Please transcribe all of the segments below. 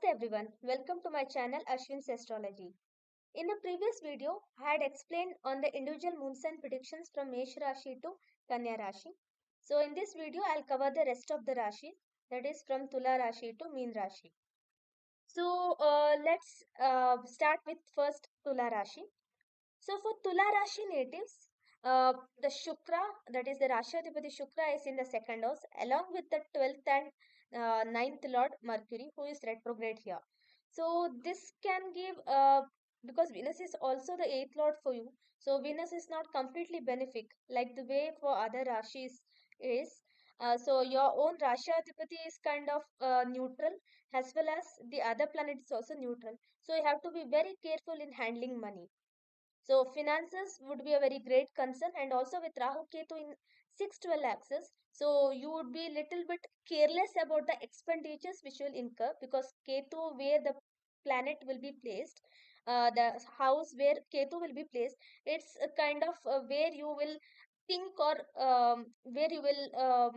Namaste everyone, welcome to my channel Ashwin's Astrology. In the previous video, I had explained on the individual moon sign predictions from Mesh Rashi to Kanya Rashi. So in this video, I'll cover the rest of the Rashis, that is from Tula Rashi to Meen Rashi. So let's start with first Tula Rashi. So for Tula Rashi natives, the Shukra, that is the Rashi Adhipati Shukra, is in the second house along with the 12th and 9th Lord Mercury, who is retrograde here. So this can give, because Venus is also the 8th Lord for you. So Venus is not completely benefic like the way for other Rashis is. So your own Rashi Adhipati is kind of neutral, as well as the other planet is also neutral. So you have to be very careful in handling money. So finances would be a very great concern, and also with Rahu Ketu in 6-12 axis, so you would be little bit careless about the expenditures which will incur, because Ketu, where the planet will be placed, the house where Ketu will be placed, it's a kind of where you will think, or where you will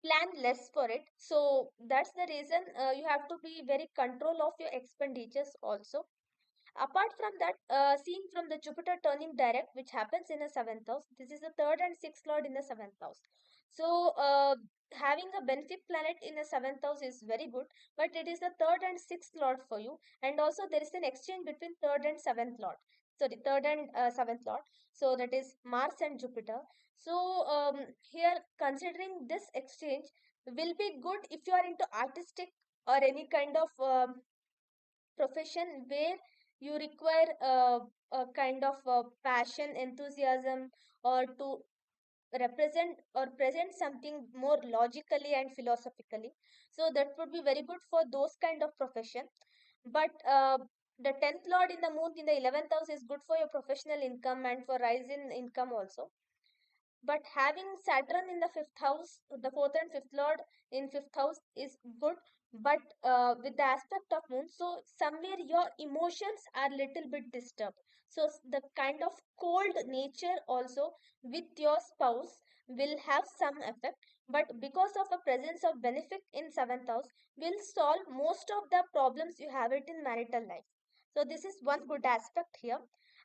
plan less for it. So that's the reason you have to be very control of your expenditures also. Apart from that, seeing from the Jupiter turning direct, which happens in the seventh house, this is the third and sixth lord in the seventh house. So, having a benefic planet in the seventh house is very good, but it is the third and sixth lord for you, and also there is an exchange between third and seventh lord. So the third and seventh lord. So that is Mars and Jupiter. So here, considering this exchange, will be good if you are into artistic or any kind of profession where you require a kind of passion, enthusiasm, or to represent or present something more logically and philosophically. So that would be very good for those kind of profession. But the 10th lord in the moon in the 11th house is good for your professional income and for rise in income also. But having Saturn in the fifth house, the fourth and fifth lord in fifth house is good. But with the aspect of moon, so somewhere your emotions are little bit disturbed. So the kind of cold nature also with your spouse will have some effect. But because of a presence of benefic in seventh house, will solve most of the problems you have it in marital life. So this is one good aspect here.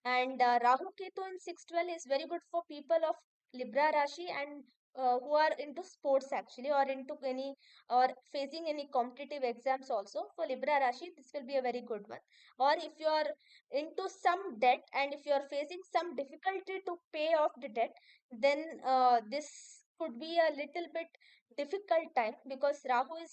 And Rahu Ketu in 612 is very good for people of Libra Rashi, and who are into sports actually, or into any, or facing any competitive exams also. For Libra Rashi, this will be a very good one. Or if you are into some debt, and if you are facing some difficulty to pay off the debt, then this could be a little bit difficult time, because Rahu is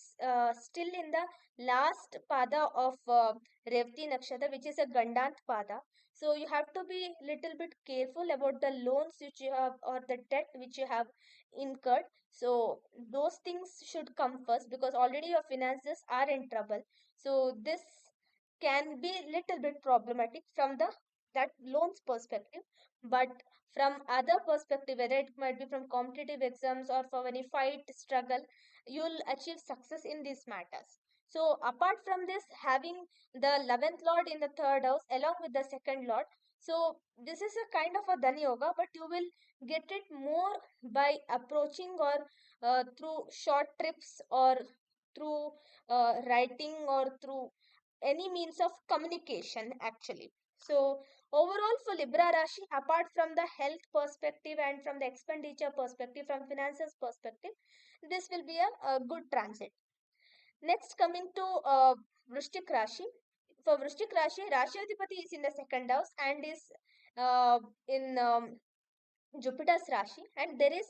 still in the last pada of Revati Nakshatra, which is a Gandant pada. So you have to be little bit careful about the loans which you have, or the debt which you have incurred. So those things should come first, because already your finances are in trouble. So this can be little bit problematic from the that loans perspective. But from other perspective, whether it might be from competitive exams or for any fight struggle, you'll achieve success in these matters. So apart from this, having the 11th lord in the third house along with the second lord, so this is a kind of a dhan yoga, but you will get it more by approaching, or through short trips, or through writing, or through any means of communication actually. So overall for Libra Rashi, apart from the health perspective and from the expenditure perspective, from finances perspective, this will be a good transit. Next, coming to Vrishchik Rashi. For Vrishchik Rashi, Rashi Adhipati is in the second house and is in Jupiter's Rashi, and there is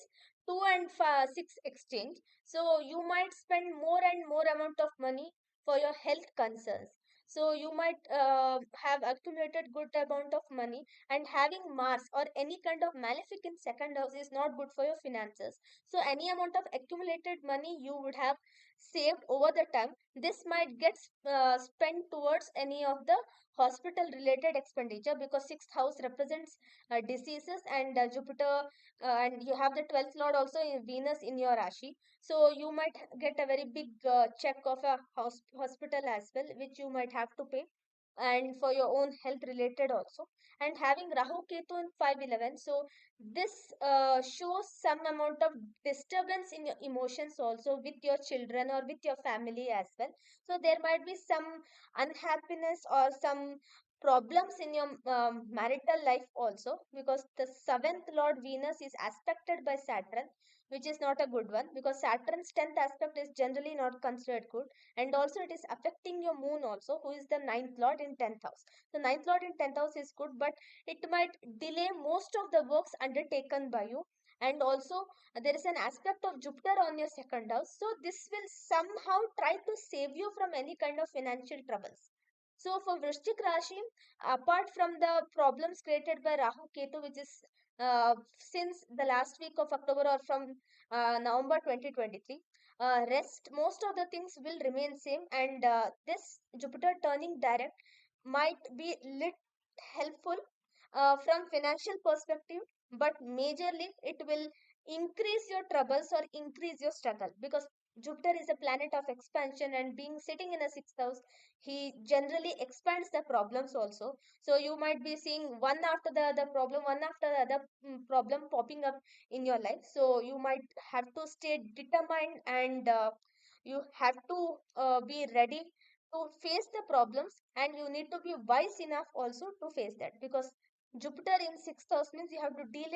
2 and 6 exchange. So you might spend more and more amount of money for your health concerns. So you might have accumulated good amount of money, and having Mars or any kind of malefic in second house is not good for your finances. So any amount of accumulated money you would have saved over the time, this might get spent towards any of the hospital related expenditure, because sixth house represents diseases, and Jupiter, and you have the 12th lord also in Venus in your Rashi. So you might get a very big check of a hospital as well, which you might have to pay. and for your own health related also. And having Rahu Ketu in 511, so this shows some amount of disturbance in your emotions also with your children or with your family as well. So there might be some unhappiness or some problems in your marital life also, because the seventh lord Venus is aspected by Saturn, which is not a good one, because Saturn's 10th aspect is generally not considered good. And also it is affecting your moon also, who is the ninth lord in 10th house. The ninth lord in 10th house is good, but it might delay most of the works undertaken by you. And also there is an aspect of Jupiter on your second house, so this will somehow try to save you from any kind of financial troubles. So for Vrishchik Rashi, apart from the problems created by Rahu Ketu, which is since the last week of October or from November 2023, rest most of the things will remain same. And this Jupiter turning direct might be lit helpful from financial perspective, but majorly it will increase your troubles or increase your struggle, because Jupiter is a planet of expansion, and being sitting in a sixth house, he generally expands the problems also. So you might be seeing one after the other problem, one after the other problem popping up in your life. So you might have to stay determined, and you have to be ready to face the problems, and you need to be wise enough also to face that, because Jupiter in sixth house means you have to deal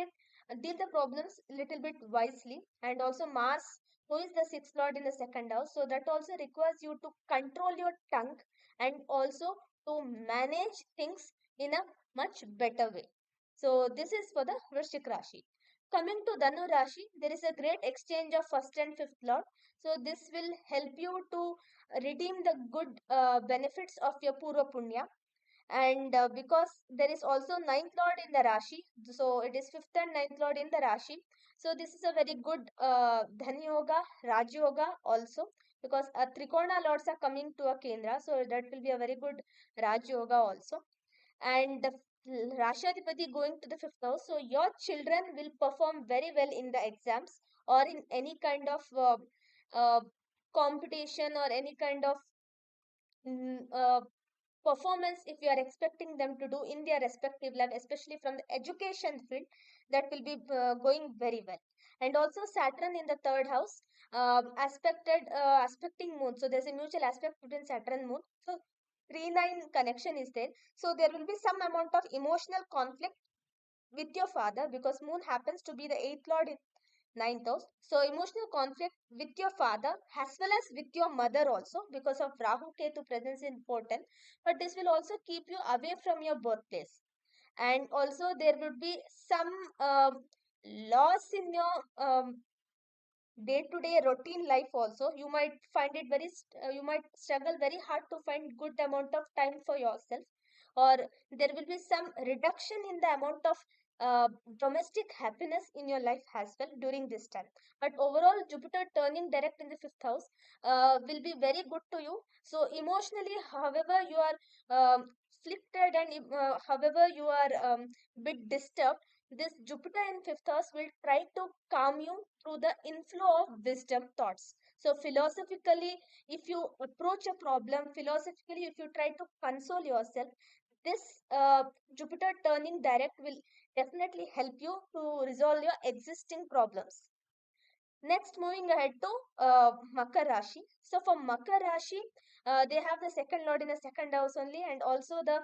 the problems little bit wisely. And also Mars, who is the sixth lord in the second house, so that also requires you to control your tongue, and also to manage things in a much better way. So this is for the Vrishchik Rashi. Coming to Dhanu Rashi, there is a great exchange of first and fifth lord. So this will help you to redeem the good benefits of your Purva Punya. And because there is also ninth lord in the Rashi, so it is fifth and ninth lord in the Rashi. So this is a very good Dhan Yoga, Raj Yoga also, because Trikona lords are coming to a Kendra, so that will be a very good Raj Yoga also. And the Rashadipati going to the fifth house, so your children will perform very well in the exams or in any kind of uh, competition or any kind of mm, uh, performance if you are expecting them to do in their respective life, especially from the education field, that will be going very well. And also Saturn in the third house, aspecting moon, so there's a mutual aspect between Saturn and moon, so 3-9 connection is there. So there will be some amount of emotional conflict with your father, because moon happens to be the eighth lord in ninth house. So emotional conflict with your father as well as with your mother also, because of Rahu Ketu presence in portal. But this will also keep you away from your birthplace. And also there would be some loss in your day-to-day routine life also. You might find it you might struggle very hard to find good amount of time for yourself, or there will be some reduction in the amount of domestic happiness in your life as well during this time. But overall, Jupiter turning direct in the fifth house will be very good to you. So emotionally, however you are afflicted, and however you are bit disturbed, this Jupiter in fifth house will try to calm you through the inflow of wisdom thoughts. So philosophically, if you approach a problem, philosophically, if you try to console yourself, this Jupiter turning direct will definitely help you to resolve your existing problems. Next, moving ahead to Makar Rashi. So for Makar Rashi, they have the second lord in the second house only, and also the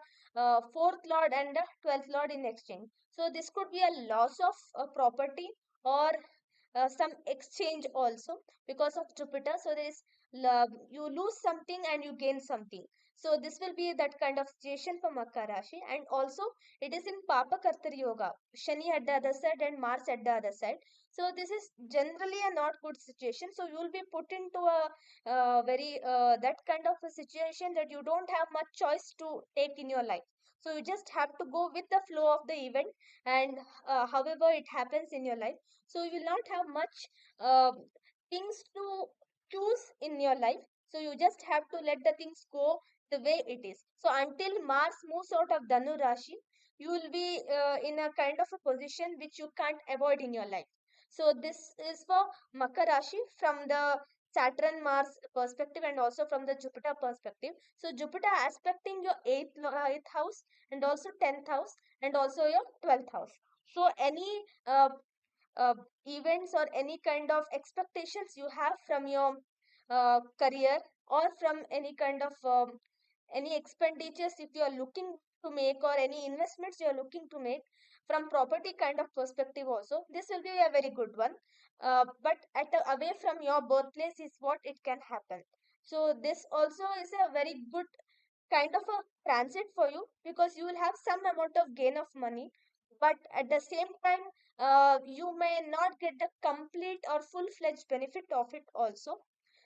fourth lord and the 12th lord in exchange. So this could be a loss of property, or some exchange also, because of Jupiter. So there is you lose something and you gain something. So this will be that kind of situation for Makar Rashi. And also it is in Papa Kartari Yoga, Shani at the other side and Mars at the other side. So this is generally a not good situation. So you will be put into a very that kind of a situation that you don't have much choice to take in your life. So you just have to go with the flow of the event, and however it happens in your life. So you will not have much things to choose in your life. So you just have to let the things go the way it is. So until Mars moves out of Dhanu Rashi, you will be in a kind of a position which you can't avoid in your life. So this is for Makar Rashi from the Saturn Mars perspective and also from the Jupiter perspective. So Jupiter aspecting your eighth house and also 10th house and also your 12th house. So any uh, events or any kind of expectations you have from your career or from any kind of any expenditures if you are looking to make or any investments you are looking to make from property kind of perspective also, this will be a very good one. But away from your birthplace is what it can happen. So this also is a very good kind of a transit for you because you will have some amount of gain of money, but at the same time you may not get the complete or full-fledged benefit of it also.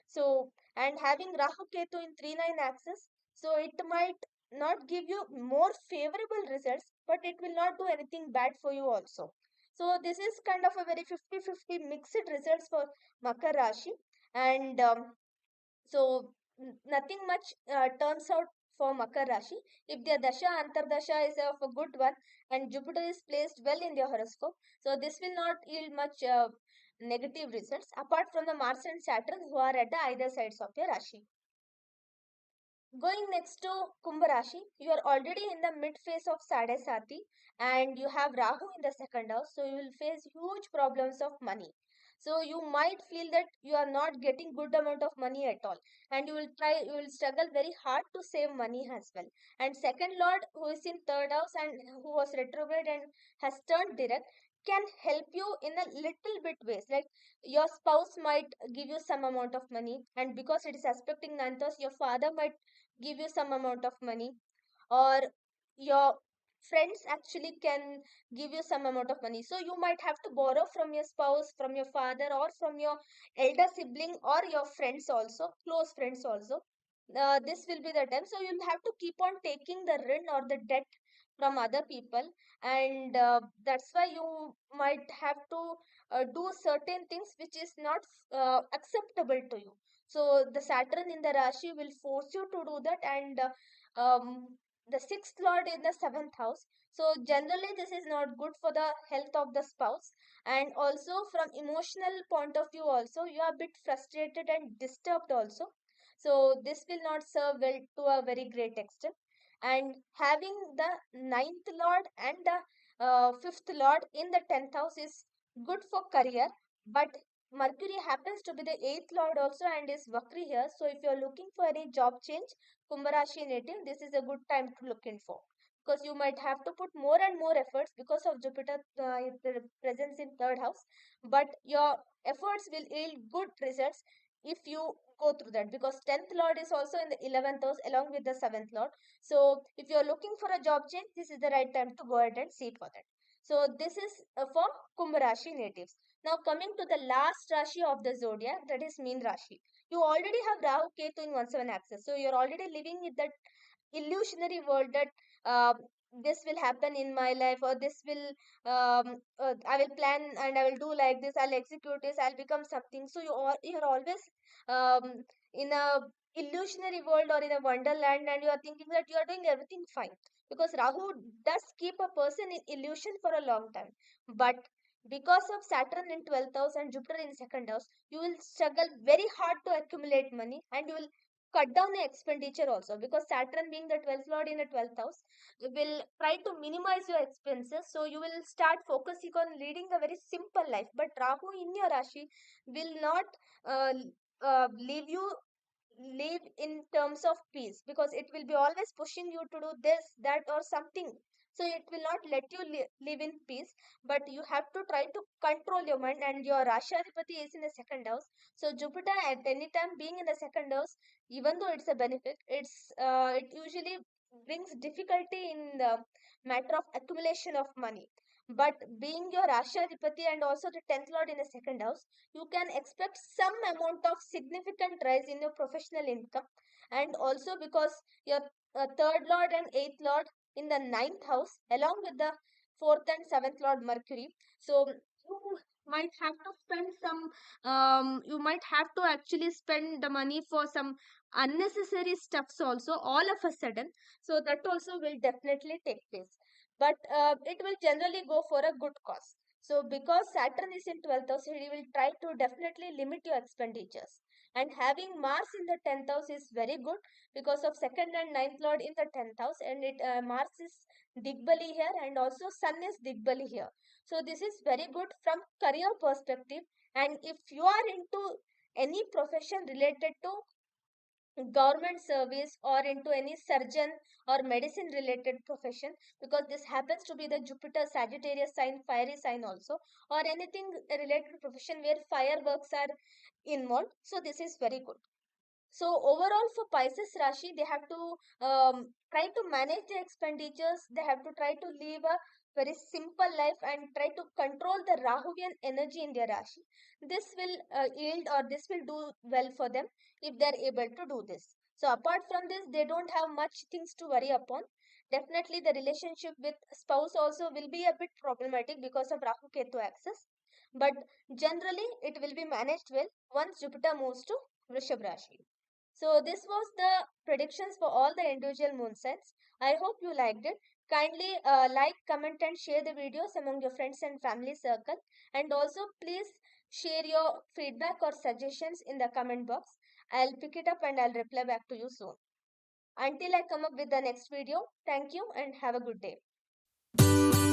So, and having Rahu Ketu in 3-9 axis, so it might not give you more favorable results, but it will not do anything bad for you also. So this is kind of a very 50-50 mixed results for Makar Rashi. And so nothing much turns out for Makar Rashi. If their Dasha Antardasha is of a good one and Jupiter is placed well in their horoscope, so this will not yield much negative results apart from the Mars and Saturn who are at the either sides of your Rashi. Going next to Kumbha Rashi, you are already in the mid phase of Sadesati and you have Rahu in the second house, so you will face huge problems of money. So you might feel that you are not getting good amount of money at all, and you will struggle very hard to save money as well. And second lord who is in third house and who was retrograde and has turned direct can help you in a little bit ways. Like your spouse might give you some amount of money, and because it is aspecting ninth house, your father might give you some amount of money, or your friends actually can give you some amount of money. So you might have to borrow from your spouse, from your father, or from your elder sibling, or your friends also, close friends also. This will be the time, so you'll have to keep on taking the rent or the debt from other people, and that's why you might have to do certain things which is not acceptable to you. So the Saturn in the Rashi will force you to do that, and the sixth lord in the seventh house. So generally this is not good for the health of the spouse, and also from emotional point of view also you are a bit frustrated and disturbed also. So this will not serve well to a very great extent. And having the ninth lord and the fifth lord in the 10th house is good for career, but Mercury happens to be the eighth lord also and is Vakri here. So if you are looking for any job change, Kumbha Rashi native, this is a good time to look in for. Because you might have to put more and more efforts because of Jupiter presence in third house. But your efforts will yield good results if you go through that, because 10th lord is also in the 11th house along with the 7th lord. So if you are looking for a job change, this is the right time to go ahead and see for that. So this is for Kumbha Rashi natives. Now coming to the last Rashi of the zodiac, that is Meena Rashi. You already have Rahu Ketu in 1/7 axis, so you're already living in that illusionary world that uh, this will happen in my life, or this will I will plan and I will do like this, I'll execute this, I'll become something. So you're always um, in a illusionary world or in a wonderland, and you are thinking that you are doing everything fine, because Rahu does keep a person in illusion for a long time. But because of Saturn in 12th house and Jupiter in second house, you will struggle very hard to accumulate money, and you will cut down the expenditure also, because Saturn being the 12th lord in the 12th house will try to minimize your expenses. So you will start focusing on leading a very simple life. But Rahu in your Rashi will not uh, leave you live in terms of peace, because it will be always pushing you to do this, that, or something. So it will not let you live in peace, but you have to try to control your mind, and your Rashadipati is in the second house. So Jupiter at any time being in the second house, even though it's a benefit, it usually brings difficulty in the matter of accumulation of money. But being your Rashadipati and also the 10th lord in the second house, you can expect some amount of significant rise in your professional income. And also because your third lord and eighth lord in the ninth house along with the fourth and seventh lord Mercury, so you might have to spend some you might have to actually spend the money for some unnecessary stuffs also all of a sudden. So that also will definitely take place, but it will generally go for a good cause. So because Saturn is in 12th house, he will try to definitely limit your expenditures. And having Mars in the 10th house is very good because of second and ninth lord in the 10th house, and it Mars is Digbali here, and also Sun is Digbali here. So this is very good from career perspective. And if you are into any profession related to government service or into any surgeon or medicine related profession, because this happens to be the Jupiter Sagittarius sign, fiery sign also, or anything related profession where fireworks are involved, so this is very good. So overall for Pisces Rashi, they have to try to manage their expenditures. They have to try to live a very simple life and try to control the Rahuvian energy in their Rashi. This will yield, or this will do well for them if they are able to do this. So apart from this, they don't have much things to worry upon. Definitely the relationship with spouse also will be a bit problematic because of Rahu Ketu axis. But generally it will be managed well once Jupiter moves to Vrishabh Rashi. So this was the predictions for all the individual moon signs. I hope you liked it. Kindly like, comment and share the videos among your friends and family circle. And also please share your feedback or suggestions in the comment box. I'll pick it up and I'll reply back to you soon. Until I come up with the next video, thank you and have a good day.